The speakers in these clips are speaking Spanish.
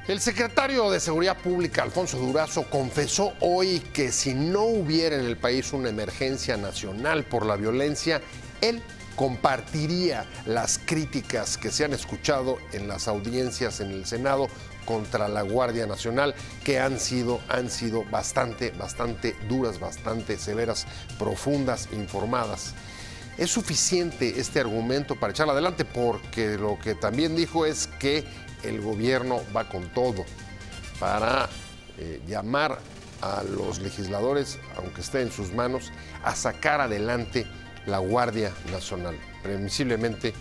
El secretario de Seguridad Pública, Alfonso Durazo, confesó hoy que si no hubiera en el país una emergencia nacional por la violencia, él compartiría las críticas que se han escuchado en las audiencias en el Senado contra la Guardia Nacional, que han sido bastante duras, bastante severas, profundas, informadas. Es suficiente este argumento para echarla adelante, porque lo que también dijo es que el gobierno va con todo para llamar a los legisladores, aunque esté en sus manos, a sacar adelante la Guardia Nacional, previsiblemente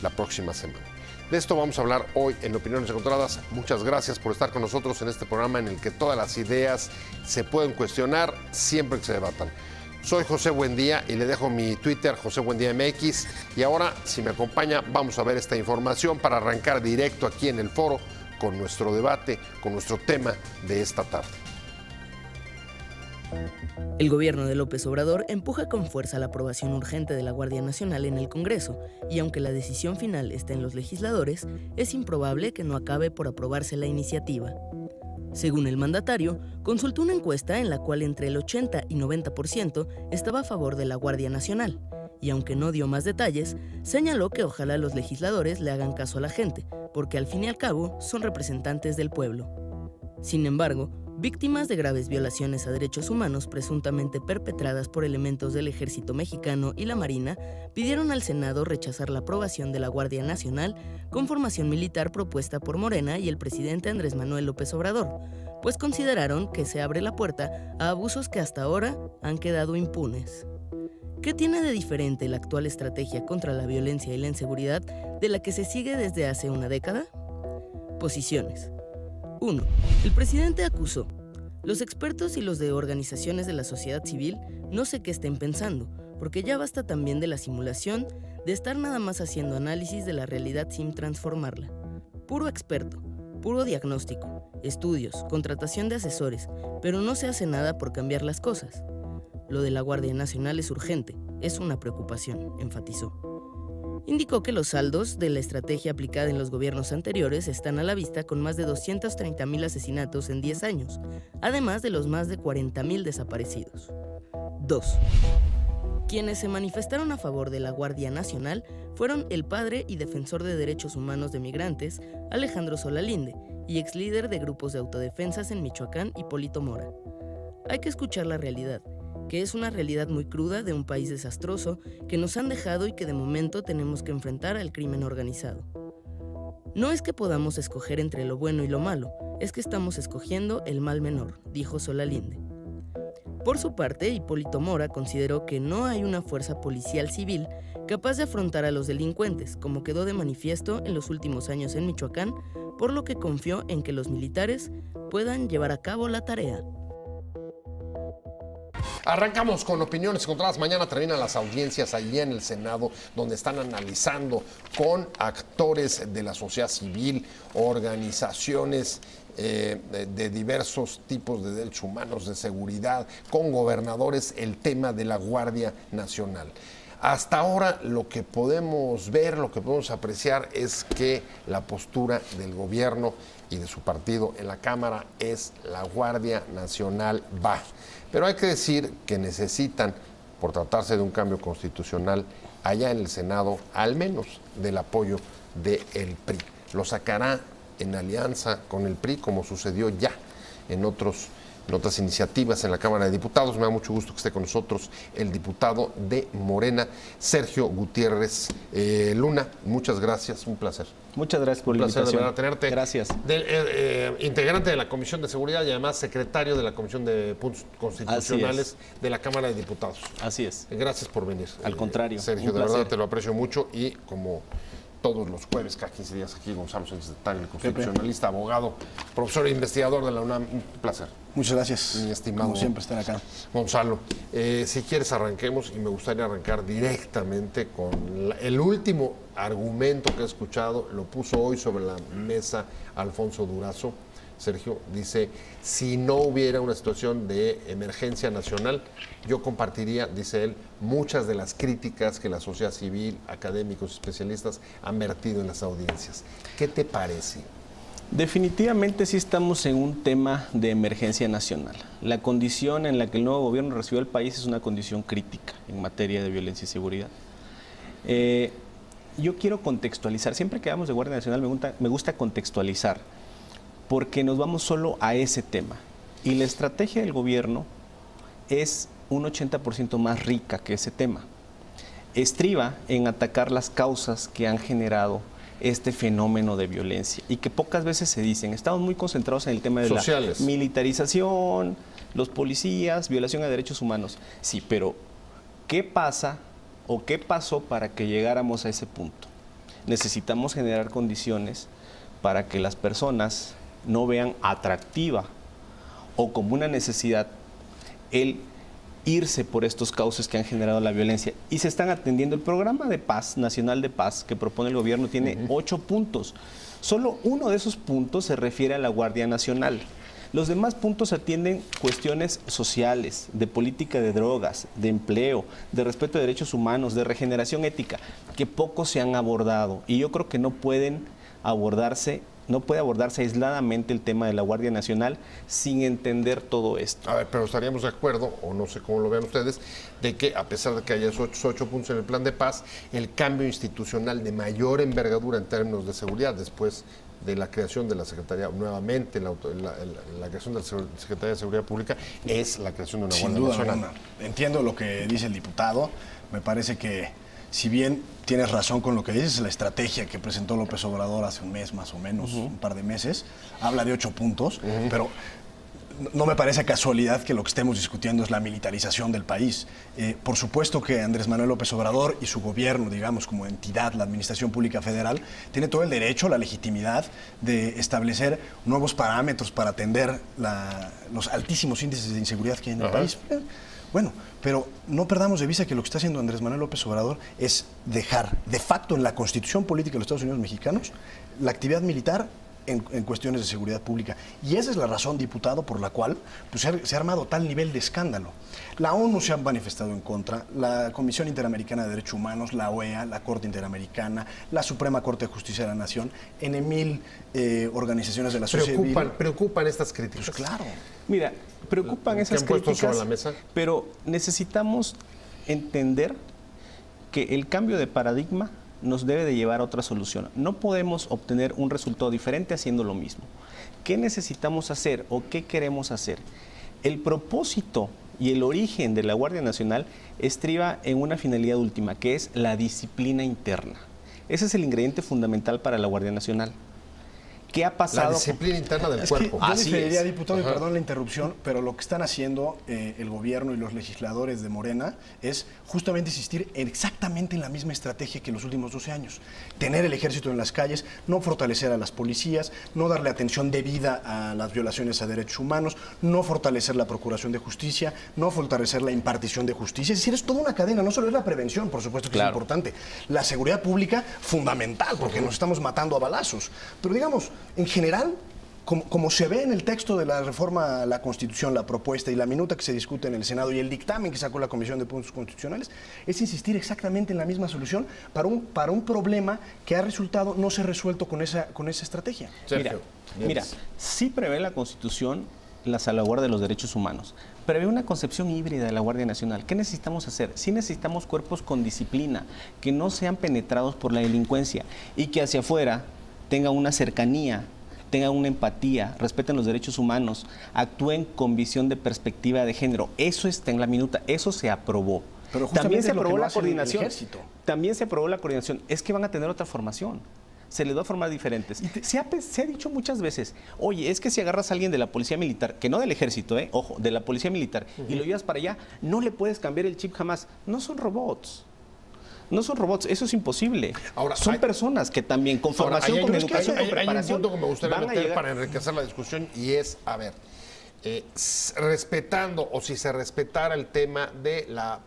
la próxima semana. De esto vamos a hablar hoy en Opiniones Encontradas. Muchas gracias por estar con nosotros en este programa en el que todas las ideas se pueden cuestionar siempre que se debatan. Soy José Buendía y le dejo mi Twitter, José Buendía MX. Y ahora, si me acompaña, vamos a ver esta información para arrancar directo aquí en el foro con nuestro debate, con nuestro tema de esta tarde. El gobierno de López Obrador empuja con fuerza la aprobación urgente de la Guardia Nacional en el Congreso, y aunque la decisión final está en los legisladores, es improbable que no acabe por aprobarse la iniciativa. Según el mandatario, consultó una encuesta en la cual entre el 80 y 90% estaba a favor de la Guardia Nacional, y aunque no dio más detalles, señaló que ojalá los legisladores le hagan caso a la gente, porque al fin y al cabo son representantes del pueblo. Sin embargo, víctimas de graves violaciones a derechos humanos presuntamente perpetradas por elementos del Ejército Mexicano y la Marina pidieron al Senado rechazar la aprobación de la Guardia Nacional con formación militar propuesta por Morena y el presidente Andrés Manuel López Obrador, pues consideraron que se abre la puerta a abusos que hasta ahora han quedado impunes. ¿Qué tiene de diferente la actual estrategia contra la violencia y la inseguridad de la que se sigue desde hace una década? Posiciones. 1. El presidente acusó: los expertos y los de organizaciones de la sociedad civil no sé qué estén pensando, porque ya basta también de la simulación, de estar nada más haciendo análisis de la realidad sin transformarla. Puro experto, puro diagnóstico, estudios, contratación de asesores, pero no se hace nada por cambiar las cosas. Lo de la Guardia Nacional es urgente, es una preocupación, enfatizó. Indicó que los saldos de la estrategia aplicada en los gobiernos anteriores están a la vista, con más de 230,000 asesinatos en 10 años, además de los más de 40,000 desaparecidos. 2. Quienes se manifestaron a favor de la Guardia Nacional fueron el padre y defensor de derechos humanos de migrantes, Alejandro Solalinde, y ex líder de grupos de autodefensas en Michoacán, Hipólito Mora. Hay que escuchar la realidad, que es una realidad muy cruda de un país desastroso que nos han dejado y que de momento tenemos que enfrentar al crimen organizado. No es que podamos escoger entre lo bueno y lo malo, es que estamos escogiendo el mal menor, dijo Solalinde. Por su parte, Hipólito Mora consideró que no hay una fuerza policial civil capaz de afrontar a los delincuentes, como quedó de manifiesto en los últimos años en Michoacán, por lo que confió en que los militares puedan llevar a cabo la tarea. Arrancamos con Opiniones Encontradas. Mañana terminan las audiencias allí en el Senado, donde están analizando con actores de la sociedad civil, organizaciones de diversos tipos de derechos humanos, de seguridad, con gobernadores, el tema de la Guardia Nacional. Hasta ahora lo que podemos ver, lo que podemos apreciar es que la postura del gobierno y de su partido en la Cámara es: la Guardia Nacional va. Pero hay que decir que necesitan, por tratarse de un cambio constitucional, allá en el Senado, al menos del apoyo del PRI. Lo sacará en alianza con el PRI, como sucedió ya en otras iniciativas en la Cámara de Diputados. Me da mucho gusto que esté con nosotros el diputado de Morena, Sergio Gutiérrez Luna. Muchas gracias, un placer. Muchas gracias por la invitación. Un placer de verdad tenerte. Gracias. Integrante de la Comisión de Seguridad y además secretario de la Comisión de Puntos Constitucionales de la Cámara de Diputados. Así es. Gracias por venir. Al contrario. Sergio, de verdad te lo aprecio mucho, y como todos los jueves, cada 15 días aquí, Gonzalo Sánchez de Tagle, constitucionalista, abogado, profesor e investigador de la UNAM. Un placer. Muchas gracias. Mi estimado. Como siempre, estar acá. Gonzalo, si quieres arranquemos, y me gustaría arrancar directamente con el último argumento que he escuchado. Lo puso hoy sobre la mesa Alfonso Durazo. Sergio dice: si no hubiera una situación de emergencia nacional, yo compartiría, dice él, muchas de las críticas que la sociedad civil, académicos, especialistas han vertido en las audiencias. ¿Qué te parece? Definitivamente sí estamos en un tema de emergencia nacional. La condición en la que el nuevo gobierno recibió el país es una condición crítica en materia de violencia y seguridad. Yo quiero contextualizar, siempre que hablamos de Guardia Nacional me gusta contextualizar, porque nos vamos solo a ese tema. Y la estrategia del gobierno es un 80% más rica que ese tema. Estriba en atacar las causas que han generado este fenómeno de violencia y que pocas veces se dicen. Estamos muy concentrados en el tema de sociales, la militarización, los policías, violación a derechos humanos. Sí, pero ¿qué pasa o qué pasó para que llegáramos a ese punto? Necesitamos generar condiciones para que las personas no vean atractiva o como una necesidad el irse por estos cauces que han generado la violencia. Y se están atendiendo. El programa de paz, nacional de paz, que propone el gobierno, tiene 8 puntos. Solo uno de esos puntos se refiere a la Guardia Nacional. Los demás puntos atienden cuestiones sociales, de política de drogas, de empleo, de respeto de derechos humanos, de regeneración ética, que poco se han abordado. Y yo creo que no puede abordarse aisladamente el tema de la Guardia Nacional sin entender todo esto. A ver, pero estaríamos de acuerdo, o no sé cómo lo vean ustedes, de que a pesar de que haya esos 8 puntos en el plan de paz, el cambio institucional de mayor envergadura en términos de seguridad, después de la creación de la Secretaría, nuevamente la creación de la Secretaría de Seguridad Pública, es la creación de una Guardia Nacional. Sin duda alguna. Entiendo lo que dice el diputado, me parece que si bien tienes razón con lo que dices, la estrategia que presentó López Obrador hace un mes más o menos, un par de meses, habla de 8 puntos, pero no me parece casualidad que lo que estemos discutiendo es la militarización del país. Por supuesto que Andrés Manuel López Obrador y su gobierno, digamos, como entidad, la Administración Pública Federal, tiene todo el derecho, la legitimidad de establecer nuevos parámetros para atender los altísimos índices de inseguridad que hay en el país. Bueno, pero no perdamos de vista que lo que está haciendo Andrés Manuel López Obrador es dejar de facto en la Constitución Política de los Estados Unidos Mexicanos la actividad militar en cuestiones de seguridad pública. Y esa es la razón, diputado, por la cual pues, se ha armado tal nivel de escándalo. La ONU se ha manifestado en contra, la Comisión Interamericana de Derechos Humanos, la OEA, la Corte Interamericana, la Suprema Corte de Justicia de la Nación, N.000 organizaciones de la sociedad civil. ¿Preocupan estas críticas? Pues claro. Mira, preocupan esas críticas, sobre la mesa? Pero necesitamos entender que el cambio de paradigma nos debe de llevar a otra solución. No podemos obtener un resultado diferente haciendo lo mismo. ¿Qué necesitamos hacer o qué queremos hacer? El propósito y el origen de la Guardia Nacional estriba en una finalidad última, que es la disciplina interna. Ese es el ingrediente fundamental para la Guardia Nacional. ¿Qué ha pasado? La disciplina interna del cuerpo. Yo diferiría, diputado, y perdón la interrupción, pero lo que están haciendo el gobierno y los legisladores de Morena es justamente insistir exactamente en la misma estrategia que los últimos 12 años. Tener el ejército en las calles, no fortalecer a las policías, no darle atención debida a las violaciones a derechos humanos, no fortalecer la procuración de justicia, no fortalecer la impartición de justicia. Es decir, es toda una cadena, no solo es la prevención, por supuesto que es importante. La seguridad pública, fundamental, porque nos estamos matando a balazos. Pero digamos, en general, como se ve en el texto de la reforma a la Constitución, la propuesta y la minuta que se discute en el Senado y el dictamen que sacó la Comisión de Puntos Constitucionales, es insistir exactamente en la misma solución para un problema que ha resultado no ser resuelto con esa estrategia. Mira, sí prevé la Constitución la salvaguarda de los derechos humanos. Prevé una concepción híbrida de la Guardia Nacional. ¿Qué necesitamos hacer? Sí necesitamos cuerpos con disciplina, que no sean penetrados por la delincuencia y que hacia afuera tengan una cercanía, tengan una empatía, respeten los derechos humanos, actúen con visión de perspectiva de género. Eso está en la minuta, eso se aprobó. Pero también se aprobó la coordinación. También se aprobó la coordinación. Es que van a tener otra formación. Se les va a formar diferentes. Se ha dicho muchas veces, oye, es que si agarras a alguien de la policía militar, que no del ejército, ojo, de la policía militar, y lo llevas para allá, no le puedes cambiar el chip jamás. No son robots. No son robots, eso es imposible. Ahora, son personas que también, con formación, con educación, con preparación, hay un punto que me gustaría meter para enriquecer la discusión y es, a ver, respetando o si se respetara el tema de la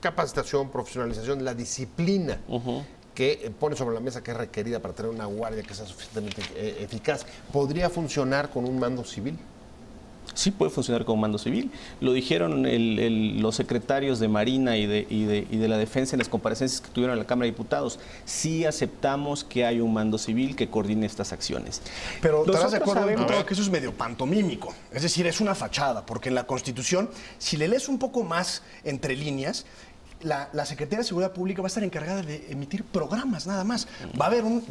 capacitación, profesionalización, la disciplina que pone sobre la mesa que es requerida para tener una guardia que sea suficientemente eficaz, ¿podría funcionar con un mando civil? Sí puede funcionar como mando civil. Lo dijeron los secretarios de Marina y de la Defensa en las comparecencias que tuvieron en la Cámara de Diputados. Sí aceptamos que hay un mando civil que coordine estas acciones. Pero ¿estarás de acuerdo, diputado, que eso es medio pantomímico? Es decir, es una fachada, porque en la Constitución, si le lees un poco más entre líneas, la Secretaría de Seguridad Pública va a estar encargada de emitir programas, nada más. Va a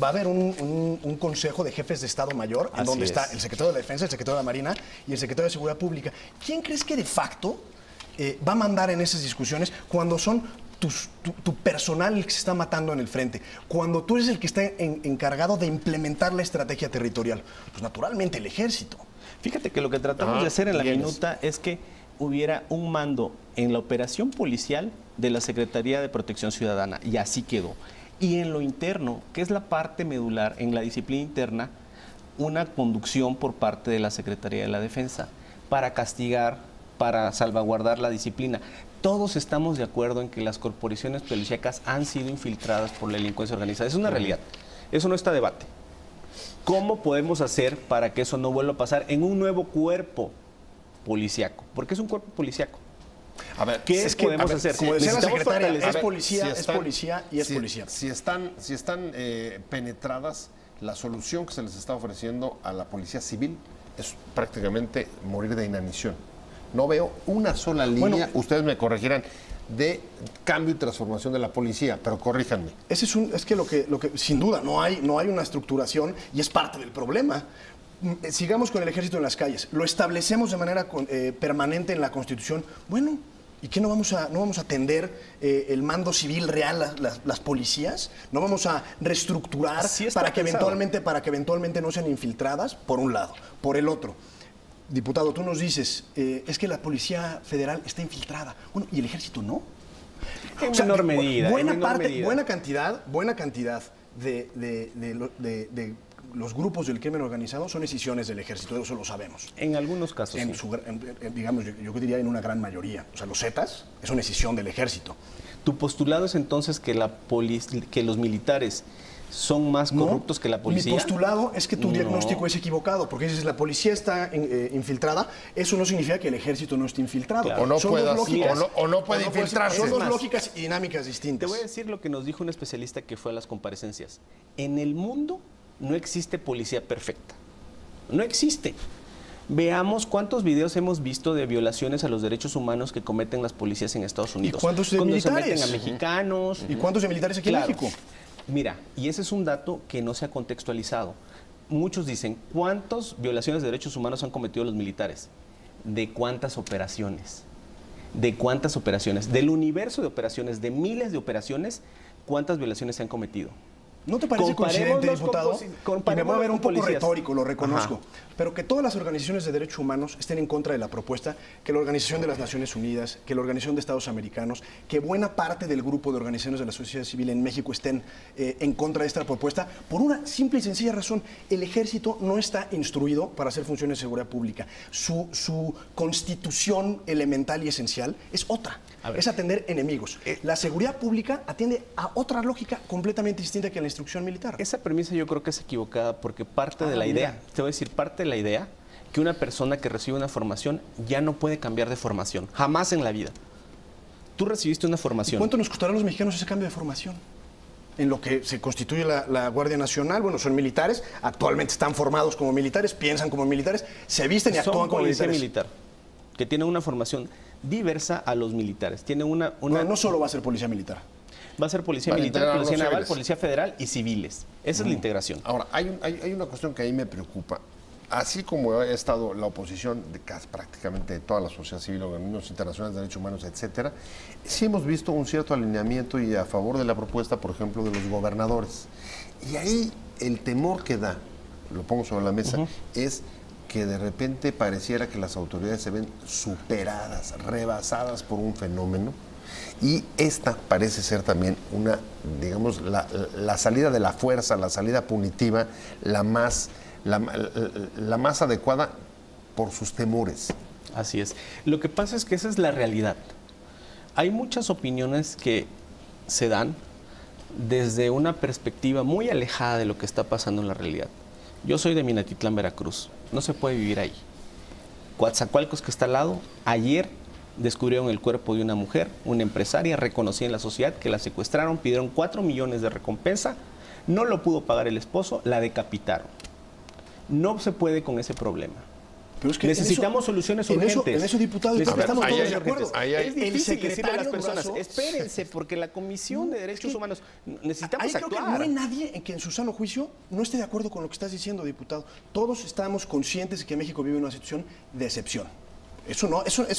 haber un consejo de jefes de Estado Mayor, en donde está el secretario de la Defensa, el secretario de la Marina y el secretario de Seguridad Pública. ¿Quién crees que de facto va a mandar en esas discusiones cuando son tu personal el que se está matando en el frente? Cuando tú eres el que está encargado de implementar la estrategia territorial. Pues naturalmente el ejército. Fíjate que lo que tratamos de hacer en la minuta es que hubiera un mando en la operación policial de la Secretaría de Protección Ciudadana, y así quedó. Y en lo interno, que es la parte medular, en la disciplina interna, una conducción por parte de la Secretaría de la Defensa para castigar, para salvaguardar la disciplina. Todos estamos de acuerdo en que las corporaciones policíacas han sido infiltradas por la delincuencia organizada. Es una realidad. Eso no está a debate. ¿Cómo podemos hacer para que eso no vuelva a pasar en un nuevo cuerpo policíaco? Porque es un cuerpo policíaco. A ver, ¿qué podemos hacer? Como decía la secretaria, es si policía, están, es policía y es policía. Si están penetradas, la solución que se les está ofreciendo a la policía civil es prácticamente morir de inanición. No veo una sola línea, ustedes me corregirán, de cambio y transformación de la policía, pero corríjanme. Es que lo que sin duda no hay una estructuración y es parte del problema. Sigamos con el ejército en las calles. Lo establecemos de manera permanente en la Constitución. Bueno, ¿y qué no vamos a atender el mando civil real, las policías? ¿No vamos a reestructurar para que eventualmente no sean infiltradas? Por un lado. Por el otro, diputado, tú nos dices, es que la Policía Federal está infiltrada. Bueno, ¿y el ejército no? En menor medida. Buena cantidad de los grupos del crimen organizado son decisiones del ejército, eso lo sabemos. En algunos casos, digamos, yo diría en una gran mayoría. O sea, los Zetas es una decisión del ejército. ¿Tu postulado es entonces que los militares son más corruptos que la policía? Mi postulado es que tu diagnóstico es equivocado, porque dices la policía está infiltrada, eso no significa que el ejército no esté infiltrado. Claro. O no puede infiltrarse. Son dos lógicas y dinámicas distintas. Te voy a decir lo que nos dijo un especialista que fue a las comparecencias. En el mundo no existe policía perfecta. No existe. Veamos cuántos videos hemos visto de violaciones a los derechos humanos que cometen las policías en Estados Unidos. ¿Y cuántos de militares? Se meten a mexicanos. ¿Y cuántos de militares aquí en México? Mira, y ese es un dato que no se ha contextualizado. Muchos dicen, ¿cuántas violaciones de derechos humanos han cometido los militares? ¿De cuántas operaciones? ¿De cuántas operaciones? Del universo de operaciones, de miles de operaciones, ¿cuántas violaciones se han cometido? ¿No te parece coincidente, diputado? Y me voy a ver un poco retórico, lo reconozco. Pero que todas las organizaciones de derechos humanos estén en contra de la propuesta, que la Organización de las Naciones Unidas, que la Organización de Estados Americanos, que buena parte del grupo de organizaciones de la sociedad civil en México estén en contra de esta propuesta, por una simple y sencilla razón: el ejército no está instruido para hacer funciones de seguridad pública. Su constitución elemental y esencial es otra, es atender enemigos. La seguridad pública atiende a otra lógica completamente distinta que la instrucción militar. Esa premisa yo creo que es equivocada porque parte de la idea, te voy a decir, parte de la idea que una persona que recibe una formación ya no puede cambiar de formación, jamás en la vida. Tú recibiste una formación. ¿Y cuánto nos costará a los mexicanos ese cambio de formación? En lo que se constituye la Guardia Nacional, bueno, son militares, actualmente están formados como militares, piensan como militares, se visten y actúan como militares. Militar, que tiene una formación diversa a los militares. Tiene no solo va a ser policía militar. Va a ser policía militar, policía naval, policía federal y civiles. Esa es la integración. Ahora, hay una cuestión que a mí me preocupa. Así como ha estado la oposición de prácticamente de toda la sociedad civil, organismos internacionales de derechos humanos, etcétera, sí hemos visto un cierto alineamiento y a favor de la propuesta, por ejemplo, de los gobernadores. Y ahí el temor que da, lo pongo sobre la mesa, es que de repente pareciera que las autoridades se ven superadas, rebasadas por un fenómeno. Y esta parece ser también una, digamos, la salida de la fuerza, la salida punitiva, la más adecuada por sus temores. Así es. Lo que pasa es que esa es la realidad. Hay muchas opiniones que se dan desde una perspectiva muy alejada de lo que está pasando en la realidad. Yo soy de Minatitlán, Veracruz. No se puede vivir ahí. Coatzacoalcos, que está al lado, ayer descubrieron el cuerpo de una mujer, una empresaria reconocida en la sociedad, que la secuestraron, pidieron 4 millones de recompensa, no lo pudo pagar el esposo, la decapitaron. No se puede con ese problema. Pero es que necesitamos soluciones urgentes. En eso, diputado, estamos todos de acuerdo. Es difícil decirle a las personas, espérense, porque la Comisión de Derechos Humanos necesitamos actuar. Creo que no hay nadie en que en su sano juicio no esté de acuerdo con lo que estás diciendo, diputado. Todos estamos conscientes de que México vive una situación de excepción. Eso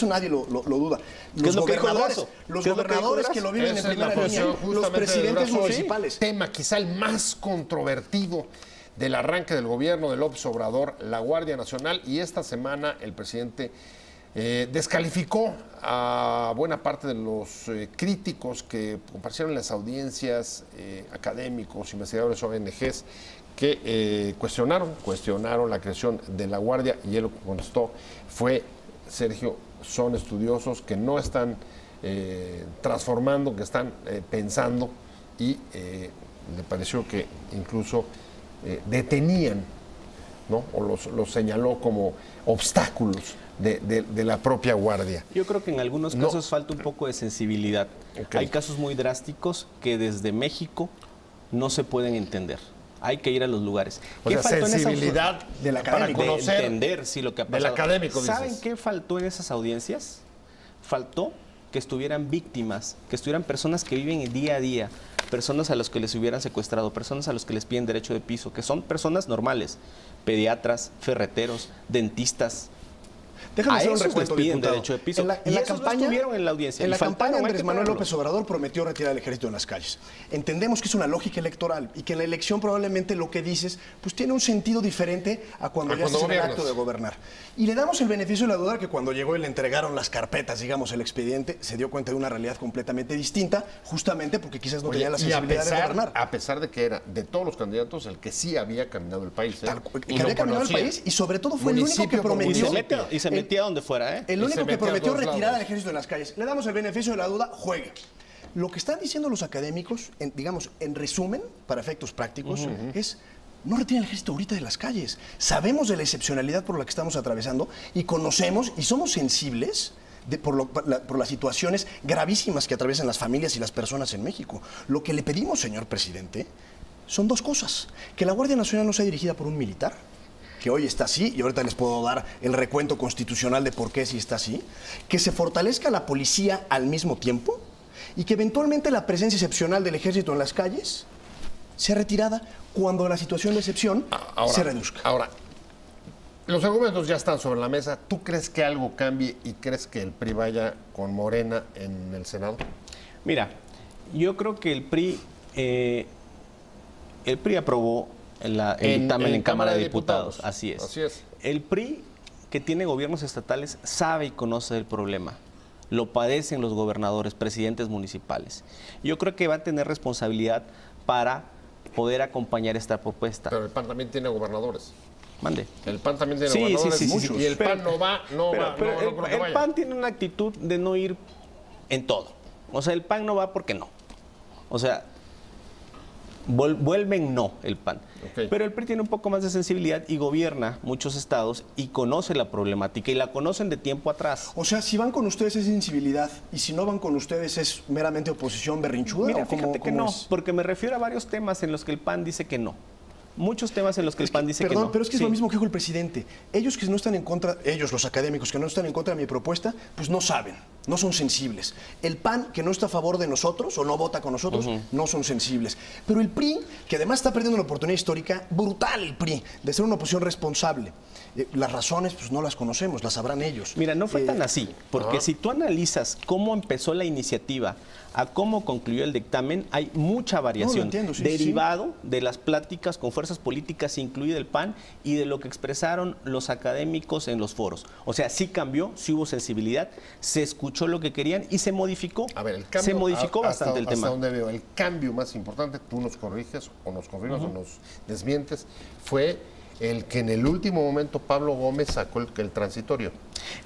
nadie lo duda. Los gobernadores que lo viven en primera línea, los presidentes municipales. Tema quizá el más controvertido del arranque del gobierno de López Obrador, la Guardia Nacional, y esta semana el presidente descalificó a buena parte de los críticos que comparecieron en las audiencias, académicos, investigadores, ONGs, que cuestionaron la creación de la Guardia, y él lo que contestó fue: Sergio, son estudiosos que no están transformando, que están pensando, y le pareció que incluso detenían, ¿no? O los señaló como obstáculos de la propia Guardia. Yo creo que en algunos casos falta un poco de sensibilidad. Hay casos muy drásticos que desde México no se pueden entender. Hay que ir a los lugares. O sea, sensibilidad del académico, para conocer, entender lo que ha pasado. Del académico, ¿Saben dices? qué faltó en esas audiencias? Faltó que estuvieran víctimas, que estuvieran personas que viven día a día, personas a las que les hubieran secuestrado, personas a las que les piden derecho de piso, que son personas normales, pediatras, ferreteros, dentistas. Déjame hacer un esos recuento, les piden diputado. derecho de piso. En la y campaña, no estuvieron en la audiencia. En la campaña, Andrés Manuel ponerlo. López Obrador prometió retirar el ejército en las calles. Entendemos que es una lógica electoral y que en la elección probablemente lo que dices pues tiene un sentido diferente a cuando ya estás en el acto de gobernar. Y le damos el beneficio de la duda que cuando llegó y le entregaron las carpetas, digamos, el expediente, se dio cuenta de una realidad completamente distinta, justamente porque quizás no tenía la sensibilidad de gobernar. A pesar de que era de todos los candidatos el que sí había caminado el país. Que había caminado el país, y sobre todo fue el único que prometió. Y se metía donde fuera, ¿eh? El único que prometió retirar al ejército de las calles. Le damos el beneficio de la duda, juegue. Lo que están diciendo los académicos, digamos, en resumen, para efectos prácticos, es: no retiren el ejército ahorita de las calles. Sabemos de la excepcionalidad por la que estamos atravesando y conocemos y somos sensibles por las situaciones gravísimas que atraviesan las familias y las personas en México. Lo que le pedimos, señor presidente, son dos cosas: que la Guardia Nacional no sea dirigida por un militar, que hoy está así, y ahorita les puedo dar el recuento constitucional de por qué sí está así, que se fortalezca la policía al mismo tiempo, y que eventualmente la presencia excepcional del ejército en las calles sea retirada cuando la situación de excepción se reduzca. Ahora, los argumentos ya están sobre la mesa. ¿Tú crees que algo cambie y crees que el PRI vaya con Morena en el Senado? Mira, yo creo que el PRI aprobó el dictamen en Cámara de Diputados. Así es. Así es. El PRI, que tiene gobiernos estatales, sabe y conoce el problema. Lo padecen los gobernadores, presidentes municipales. Yo creo que va a tener responsabilidad para poder acompañar esta propuesta. Pero el PAN también tiene gobernadores. Mande. El PAN también tiene gobernadores. Muchos. Y el PAN no va. El PAN tiene una actitud de no ir en todo. O sea, el PAN no va porque no. O sea, vuelven no el PAN. Okay. Pero el PRI tiene un poco más de sensibilidad y gobierna muchos estados y conoce la problemática, y la conocen de tiempo atrás. O sea, si van con ustedes es sensibilidad, y si no van con ustedes es meramente oposición berrinchuda. Mira, ¿o fíjate que no, porque me refiero a varios temas en los que el PAN dice que no. Muchos temas en los que el PAN dice que no. Pero es que es lo mismo que dijo el presidente. Ellos que no están en contra, ellos los académicos que no están en contra de mi propuesta, pues no saben, no son sensibles. El PAN que no está a favor de nosotros o no vota con nosotros, no son sensibles. Pero el PRI, que además está perdiendo una oportunidad histórica brutal, el PRI, de ser una oposición responsable. Las razones, pues no las conocemos, las sabrán ellos. Mira, no fue tan así, porque si tú analizas cómo empezó la iniciativa a cómo concluyó el dictamen, hay mucha variación. No, lo entiendo, sí, derivado de las pláticas con fuerzas políticas, incluida el PAN, y de lo que expresaron los académicos en los foros. O sea, sí cambió, sí hubo sensibilidad, se escuchó lo que querían y se modificó. A ver, el cambio, se modificó bastante el tema. Hasta donde veo, el cambio más importante, tú nos corriges o nos confirmas o nos desmientes, fue el que en el último momento Pablo Gómez sacó el transitorio.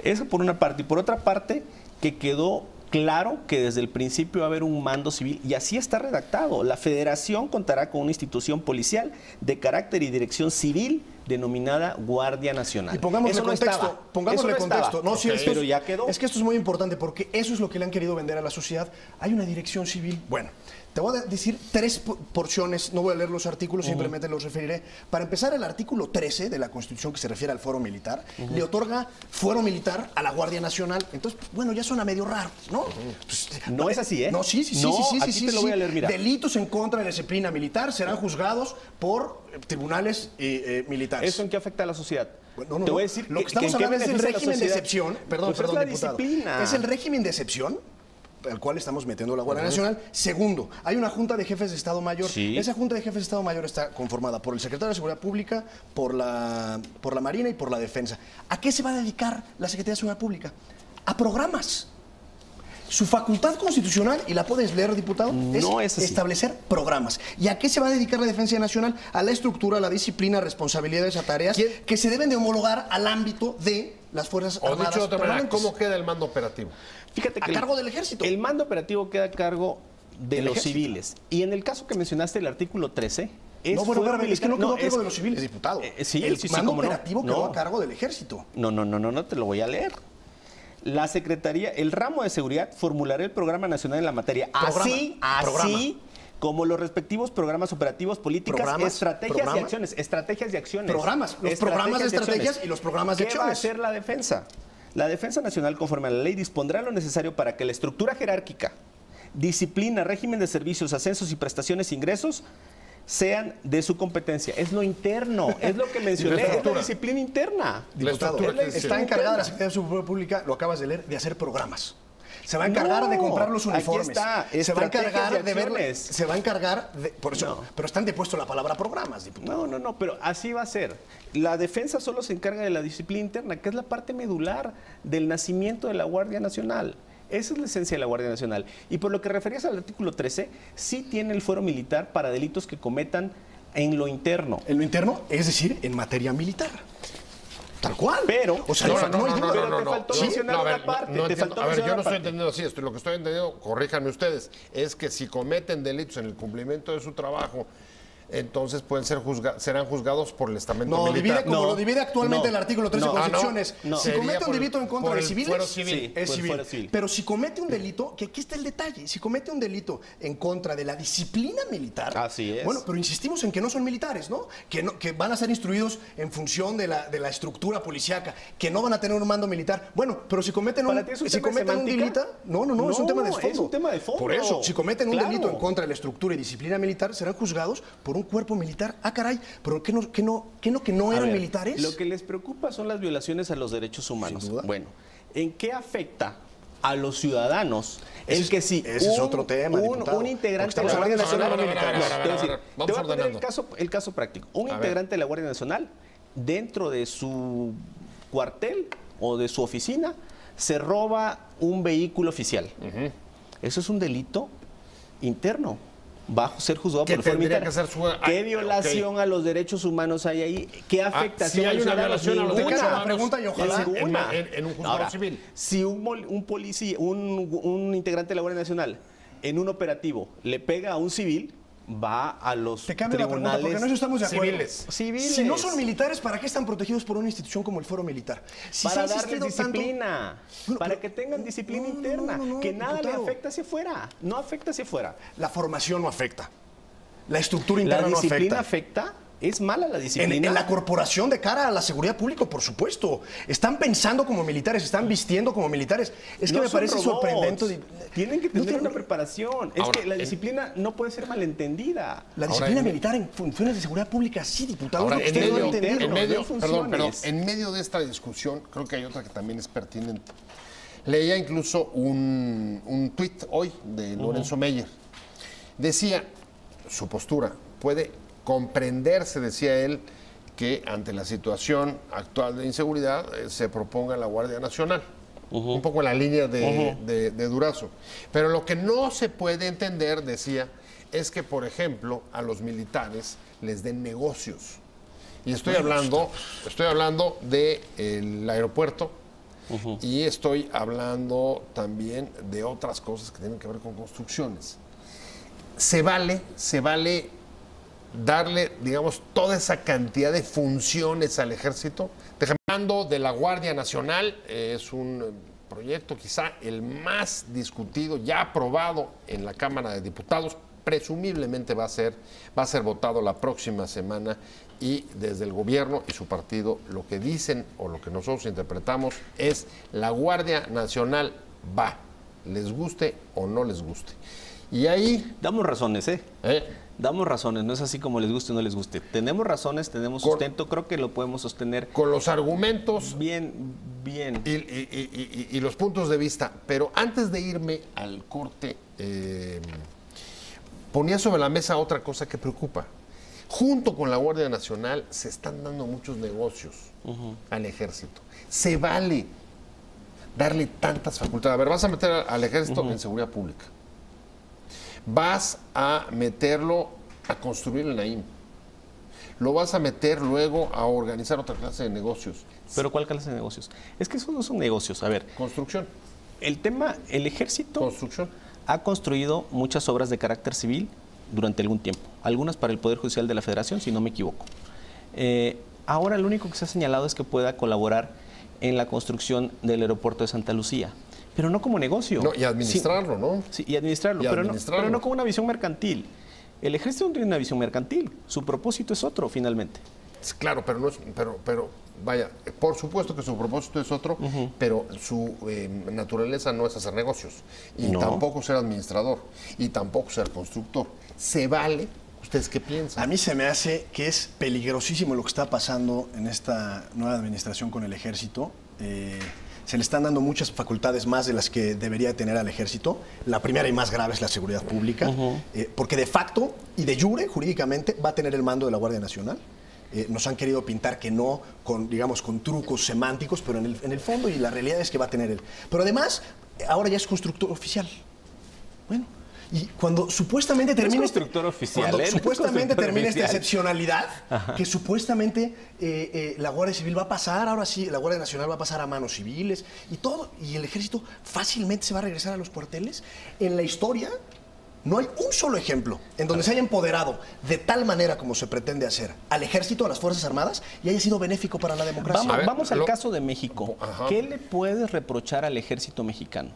Eso por una parte. Y por otra parte, que quedó claro que desde el principio va a haber un mando civil, y así está redactado. La Federación contará con una institución policial de carácter y dirección civil denominada Guardia Nacional. Y pongámosle Eso no contexto. estaba. Pongámosle Eso no contexto. estaba. No, sí, Pero ya quedó. Es que esto es muy importante porque eso es lo que le han querido vender a la sociedad. Hay una dirección civil. Bueno, te voy a decir 3 porciones, no voy a leer los artículos, simplemente los referiré. Para empezar, el artículo 13 de la Constitución, que se refiere al fuero militar, le otorga fuero militar a la Guardia Nacional. Entonces, bueno, ya suena medio raro, ¿no? Pues, No es así, ¿eh? No, sí, No, aquí te lo voy a leer, mira. Delitos en contra de la disciplina militar serán juzgados por tribunales militares. ¿Eso en qué afecta a la sociedad? Bueno, no, Te voy a no. decir Lo que estamos en qué hablando es del beneficia a la régimen de sociedad. excepción. Perdón, Pues perdón, es la diputado. disciplina. Es el régimen de excepción al cual estamos metiendo la Guardia Nacional. Segundo, hay una Junta de Jefes de Estado Mayor. Sí. Esa Junta de Jefes de Estado Mayor está conformada por el Secretario de Seguridad Pública, por la Marina y por la Defensa. ¿A qué se va a dedicar la Secretaría de Seguridad Pública? A programas. Su facultad constitucional, y la puedes leer, diputado, No es es así. establecer programas. ¿Y a qué se va a dedicar la Defensa Nacional? A la estructura, a la disciplina, a responsabilidades, a tareas ¿Quién? que se deben de homologar al ámbito de las Fuerzas O Armadas dicho de otra manera, permanentes. ¿cómo queda el mando operativo? Fíjate que A cargo del Ejército. El mando operativo queda a cargo de Del los ejército. civiles. Y en el caso que mencionaste, el artículo 13, es No, bueno, fuero espérame, es que no militar. quedó a cargo es- de los civiles, diputado. sí, el sí, mando cómo no. operativo quedó No. a cargo del Ejército. No, te lo voy a leer. La Secretaría, el ramo de seguridad formulará el programa nacional en la materia. Así como los respectivos programas operativos, políticas, estrategias y acciones. Estrategias y acciones. Programas. Los programas de estrategias y los programas de ¿Qué va a acciones. hacer la defensa? La Defensa Nacional, conforme a la ley, dispondrá lo necesario para que la estructura jerárquica, disciplina, régimen de servicios, ascensos y prestaciones e ingresos sean de su competencia. Es lo interno, es lo que mencioné, es la estructura. disciplina interna. Diputado, estructura que está decía. encargada la Secretaría de Seguridad Pública, lo acabas de leer, de hacer programas. Se va a encargar de comprar los aquí uniformes. está, se va a estrategias encargar y de ver, acciones. se va a encargar de, por eso, No. pero están depuesto la palabra programas, diputado. No, pero así va a ser. La defensa solo se encarga de la disciplina interna, que es la parte medular del nacimiento de la Guardia Nacional. Esa es la esencia de la Guardia Nacional. Y por lo que referías al artículo 13, sí tiene el fuero militar para delitos que cometan en lo interno. En lo interno, es decir, en materia militar. Tal cual. Pero- o sea, No, hay duda. pero te faltó mencionar a ver, una parte, no te entiendo. faltó A ver, yo mencionar no una estoy parte. entendiendo así. Lo que estoy entendiendo, corríjanme ustedes, es que si cometen delitos en el cumplimiento de su trabajo, entonces pueden ser serán juzgados por el estamento No, militar. divide como No, lo divide actualmente no, el artículo 13 no. con Ah, no. secciones. No. Si Sería comete un por el- delito en contra por de el civiles, fuero civil. Sí, es por el civil. fuero civil. Pero si comete un delito, que aquí está el detalle, si comete un delito en contra de la disciplina militar, Así es. bueno, pero insistimos en que no son militares, ¿no? Que van a ser instruidos en función de la estructura policíaca, que no van a tener un mando militar. Bueno, pero si cometen un, ¿Para ti es un si tema de cometen un semántica? delito, no, es un tema de fondo. es un tema de fondo. Por eso, si cometen un Claro. delito en contra de la estructura y disciplina militar, serán juzgados por un cuerpo militar. Ah, caray, pero ¿qué no A eran ver, militares? Lo que les preocupa son las violaciones a los derechos humanos. Sin duda. Bueno, ¿en qué afecta a los ciudadanos Ese el es- que si ese es otro tema, diputado. un integrante Porque estamos hablando de Nacional nacional, no militares. No, te voy a decir, Vamos te voy a poner ordenando. el caso práctico. Un A integrante de la Guardia Nacional, dentro de su cuartel o de su oficina, se roba un vehículo oficial. Eso es un delito interno. Va a ser juzgado Que por el fuero tendría militar. que ser ¿Qué ok. violación a los derechos humanos hay ahí? ¿Qué afectación si hay al una ciudadano? violación a los Ninguna. derechos humanos, pregunta y ojalá Ninguna. en un juzgado Ahora, civil. Si un policía, un integrante de la Guardia Nacional, en un operativo, le pega a un civil, va a los Te cambio la pregunta, porque tribunales en eso estamos de acuerdo. civiles. Civiles. Si no son militares, ¿para qué están protegidos por una institución como el Fuero Militar? Si se para ha darles insistido tanto- disciplina, Bueno, para pero- que tengan disciplina no, interna, no, que nada le diputado. afecta hacia afuera, no afecta hacia afuera. La formación no afecta. La estructura La interna no disciplina afecta. afecta, es mala la En disciplina. la corporación de cara a la seguridad pública, por supuesto. Están pensando como militares, están vistiendo como militares. Es que No me son parece robots. sorprendente. Tienen que No tener tienen- una preparación. Es Ahora, que la disciplina no puede ser malentendida. La Ahora, disciplina en- militar en funciones de seguridad pública, sí, diputado. Ahora, es lo que en ustedes no medio, han entendido. en medio- no perdón, funciones. en medio de esta discusión, creo que hay otra que también es pertinente. Leía incluso un tuit hoy de Lorenzo Meyer. Decía, su postura, puede comprenderse, decía él, que ante la situación actual de inseguridad se proponga la Guardia Nacional. Un poco en la línea de Durazo. Pero lo que no se puede entender, decía, es que, por ejemplo, a los militares les den negocios. Y estoy hablando del aeropuerto y estoy hablando también de otras cosas que tienen que ver con construcciones. Se vale darle, digamos, toda esa cantidad de funciones al ejército. Hablando de la Guardia Nacional, es un proyecto quizá el más discutido, ya aprobado en la Cámara de Diputados, presumiblemente va a ser votado la próxima semana, y desde el gobierno y su partido lo que dicen o lo que nosotros interpretamos es: la Guardia Nacional va, les guste o no les guste. Y ahí... Damos razones, Damos razones, no es así como les guste o no les guste. Tenemos razones, tenemos sustento, creo que lo podemos sostener. Con los argumentos. Bien. Y los puntos de vista. Pero antes de irme al corte, ponía sobre la mesa otra cosa que preocupa. Junto con la Guardia Nacional se están dando muchos negocios al ejército. Se vale darle tantas facultades. A ver, vas a meter al ejército en seguridad pública. Vas a meterlo a construir el NAIM. Lo vas a meter luego a organizar otra clase de negocios. ¿Pero cuál clase de negocios? Es que esos no son negocios. A ver. Construcción. El ejército Construcción. ha construido muchas obras de carácter civil durante algún tiempo. Algunas para el Poder Judicial de la Federación, si no me equivoco. Ahora lo único que se ha señalado es que pueda colaborar en la construcción del aeropuerto de Santa Lucía. Pero no como negocio. No, y administrarlo, ¿no? Sí, y administrarlo, pero no como una visión mercantil. El ejército no tiene una visión mercantil. Su propósito es otro, finalmente. Claro, pero no es, pero vaya, por supuesto que su propósito es otro, pero su naturaleza no es hacer negocios. Y tampoco ser administrador. Y tampoco ser constructor. ¿Se vale? ¿Ustedes qué piensan? A mí se me hace que es peligrosísimo lo que está pasando en esta nueva administración con el ejército. Se le están dando muchas facultades más de las que debería tener al ejército. La primera y más grave es la seguridad pública, porque de facto y de jure, jurídicamente, va a tener el mando de la Guardia Nacional. Nos han querido pintar que no, con trucos semánticos, pero en el fondo y la realidad es que va a tener él. Pero además, ahora ya es constructor oficial. Bueno, y cuando supuestamente termine constructor oficial, esta excepcionalidad, que supuestamente la Guardia Civil va a pasar, ahora sí, la Guardia Nacional va a pasar a manos civiles y todo, y el ejército fácilmente se va a regresar a los cuarteles. En la historia no hay un solo ejemplo en donde se haya empoderado de tal manera como se pretende hacer al ejército, a las Fuerzas Armadas, y haya sido benéfico para la democracia. Vamos al caso de México. ¿Qué le puedes reprochar al ejército mexicano?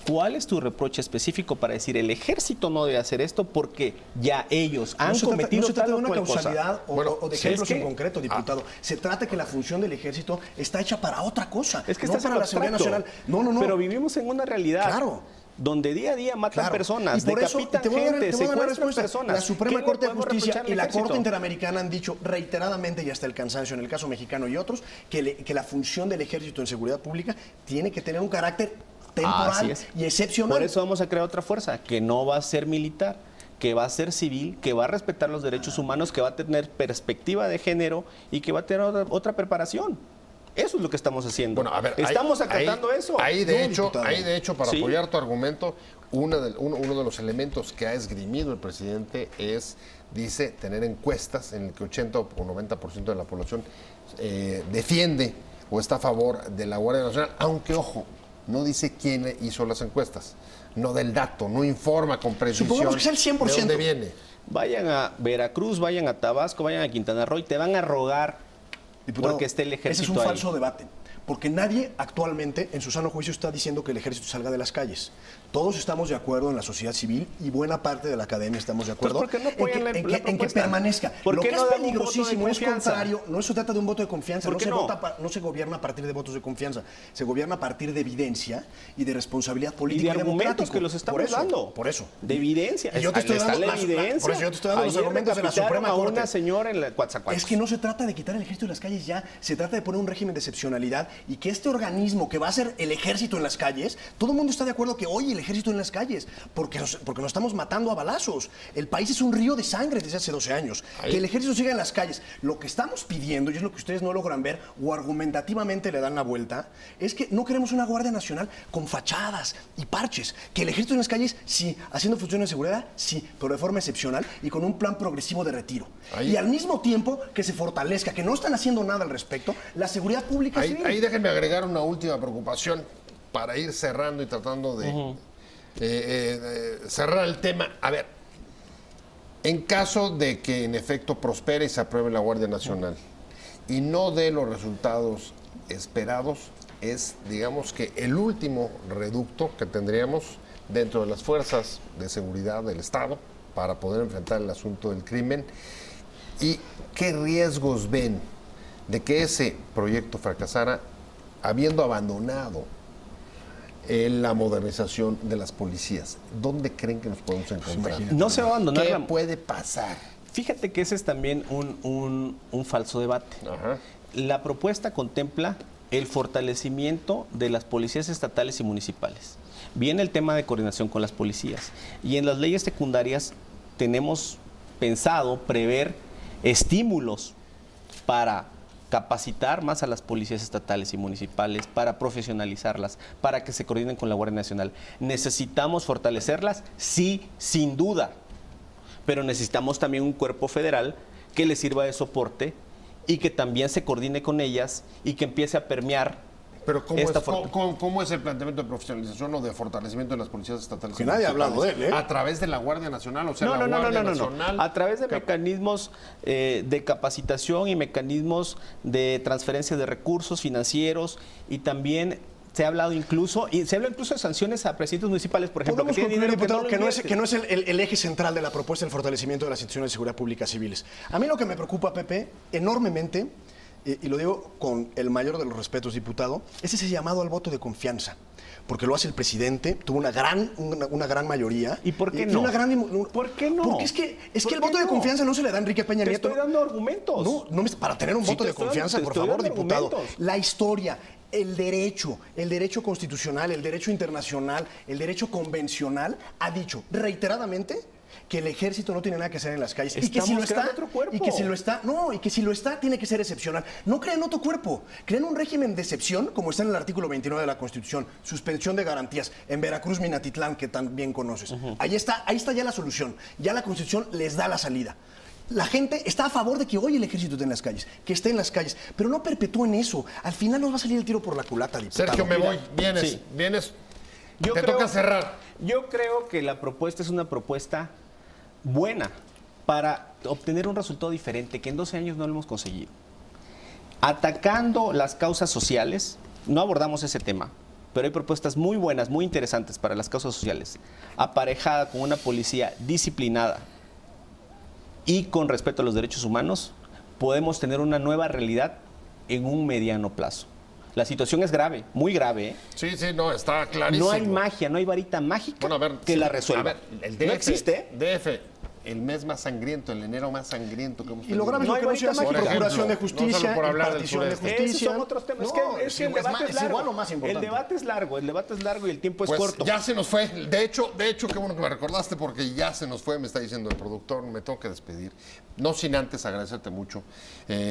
¿Cuál es tu reproche específico para decir el ejército no debe hacer esto porque ya ellos han cometido no se trata de tal una cosa? causalidad o de ejemplos en concreto, diputado. Se trata que la función del ejército está hecha para otra cosa, es que no para la seguridad nacional. No. Pero vivimos en una realidad. Claro. Donde día a día matan personas, y por decapitan gente, secuestran personas. La Suprema Corte de Justicia y la ejército? Corte Interamericana han dicho reiteradamente y hasta el cansancio, en el caso mexicano y otros, que la función del ejército en seguridad pública tiene que tener un carácter temporal y excepcional. Por eso vamos a crear otra fuerza, que no va a ser militar, que va a ser civil, que va a respetar los derechos humanos, que va a tener perspectiva de género y que va a tener otra preparación. Eso es lo que estamos haciendo. Bueno, a ver, estamos acatando eso. Ahí de hecho, para apoyar tu argumento, uno de los elementos que ha esgrimido el presidente es, dice, tener encuestas en el que 80 o 90% de la población defiende o está a favor de la Guardia Nacional, aunque, ojo, no dice quién hizo las encuestas, no del dato, no informa con precisión. Supongamos que sea el 100%. ¿De dónde viene? Vayan a Veracruz, vayan a Tabasco, vayan a Quintana Roo y te van a rogar, diputado, porque esté el ejército ahí. Ese es un ahí. falso debate, porque nadie actualmente en su sano juicio está diciendo que el ejército salga de las calles. Todos estamos de acuerdo en la sociedad civil y buena parte de la academia estamos de acuerdo ¿por qué no apoyan en que permanezca. ¿Por Lo qué que no es dan un voto de peligrosísimo es confianza? contrario, no se trata de un voto de confianza, ¿Por qué no? no se gobierna a partir de votos de confianza, se gobierna a partir de evidencia y de responsabilidad política y de argumentos que los estamos dando. Por eso. De evidencia. Y yo te estoy dando la evidencia. Por eso yo te estoy dando los Ayer argumentos de la Suprema a Corte. una señora en la Coatzacoalcos. Es que no se trata de quitar el ejército de las calles ya, se trata de poner un régimen de excepcionalidad y que este organismo que va a ser el ejército en las calles, todo el mundo está de acuerdo que hoy el ejército en las calles, porque nos estamos matando a balazos. El país es un río de sangre desde hace 12 años. Que el ejército siga en las calles. Lo que estamos pidiendo, y es lo que ustedes no logran ver o argumentativamente le dan la vuelta, es que no queremos una Guardia Nacional con fachadas y parches. Que el ejército en las calles, sí, haciendo funciones de seguridad, sí, pero de forma excepcional y con un plan progresivo de retiro. Y al mismo tiempo que se fortalezca, que no están haciendo nada al respecto, la seguridad pública civil. Ahí déjenme agregar una última preocupación para ir cerrando y tratando de cerrar el tema. A ver, En caso de que en efecto prospere y se apruebe la Guardia Nacional y no dé los resultados esperados, es, digamos que, el último reducto que tendríamos dentro de las fuerzas de seguridad del Estado para poder enfrentar el asunto del crimen. ¿Y qué riesgos ven de que ese proyecto fracasara habiendo abandonado la modernización de las policías? ¿Dónde creen que nos podemos encontrar? No se va a abandonar. ¿Qué puede pasar? Fíjate que ese es también un falso debate. Ajá. La propuesta contempla el fortalecimiento de las policías estatales y municipales. Viene el tema de coordinación con las policías. Y en las leyes secundarias tenemos pensado prever estímulos para capacitar más a las policías estatales y municipales, para profesionalizarlas, para que se coordinen con la Guardia Nacional. ¿Necesitamos fortalecerlas? Sí, sin duda. Pero necesitamos también un cuerpo federal que les sirva de soporte y que también se coordine con ellas y que empiece a permear. Pero ¿cómo es el planteamiento de profesionalización o de fortalecimiento de las policías estatales? Que nadie ha hablado de él, ¿eh? A través de la Guardia Nacional, o sea, No. Nacional. A través de mecanismos de capacitación y mecanismos de transferencia de recursos financieros, y también se ha hablado incluso, de sanciones a presidentes municipales, por ejemplo, que tienen dinero diputado, que no es invierten. el eje central de la propuesta del fortalecimiento de las instituciones de seguridad pública civiles. A mí lo que me preocupa, Pepe, enormemente, y lo digo con el mayor de los respetos, diputado, es ese llamado al voto de confianza. Porque lo hace el presidente, tuvo una gran mayoría. ¿Y por qué no? ¿Por qué no? Porque es que el voto de confianza no se le da a Enrique Peña Nieto. Te estoy dando argumentos. No, para tener un voto de confianza, por favor, diputado. Argumentos. La historia, el derecho constitucional, el derecho internacional, el derecho convencional ha dicho reiteradamente que el ejército no tiene nada que hacer en las calles. Y que si lo está, tiene que ser excepcional. No creen otro cuerpo, creen un régimen de excepción, como está en el artículo 29 de la Constitución, suspensión de garantías, en Veracruz, Minatitlán, que tan bien conoces. Ahí está ya la solución, ya la Constitución les da la salida. La gente está a favor de que hoy el ejército esté en las calles, que esté en las calles, pero no perpetúen eso. Al final nos va a salir el tiro por la culata, diputado. Sergio, me voy. Vienes. Te toca cerrar. Yo creo que la propuesta es una propuesta buena para obtener un resultado diferente que en 12 años no lo hemos conseguido. Atacando las causas sociales, no abordamos ese tema, pero hay propuestas muy buenas, muy interesantes para las causas sociales, aparejada con una policía disciplinada y con respeto a los derechos humanos, podemos tener una nueva realidad en un mediano plazo. La situación es grave, muy grave, ¿eh? Sí, no, está clarísimo. No hay magia, no hay varita mágica que la resuelva. A ver, el DF, no existe. DF, el mes más sangriento, el enero más sangriento que hemos tenido. Y lo grave es lo que no se hace procuración de justicia, no por hablar impartición de justicia. Esos son otros temas. Es que el debate es largo. igual o más importante. El debate es largo y el tiempo es corto. Ya se nos fue. De hecho, qué bueno que me recordaste, porque ya se nos fue, me está diciendo el productor, me tengo que despedir. No sin antes agradecerte mucho.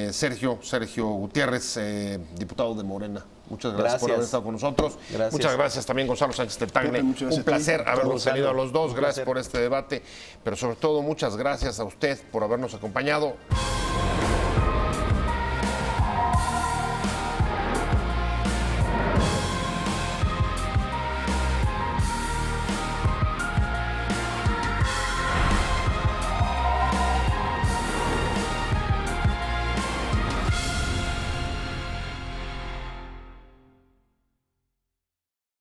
Sergio Gutiérrez, diputado de Morena. Muchas gracias por haber estado con nosotros. Gracias. Muchas gracias también, Gonzalo Sánchez del Tagle. Un placer habernos tenido a los dos. Gracias por este debate. Pero sobre todo, muchas gracias a usted por habernos acompañado.